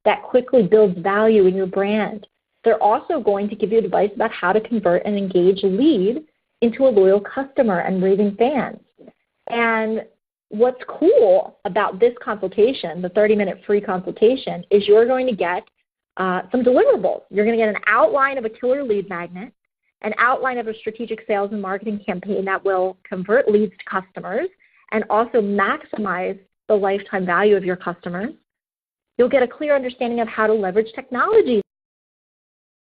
that quickly builds value in your brand? They're also going to give you advice about how to convert an engaged lead into a loyal customer and raving fans. And what's cool about this consultation, the 30-minute free consultation, is you're going to get some deliverables. You're going to get an outline of a killer lead magnet, an outline of a strategic sales and marketing campaign that will convert leads to customers and also maximize the lifetime value of your customers. You'll get a clear understanding of how to leverage technology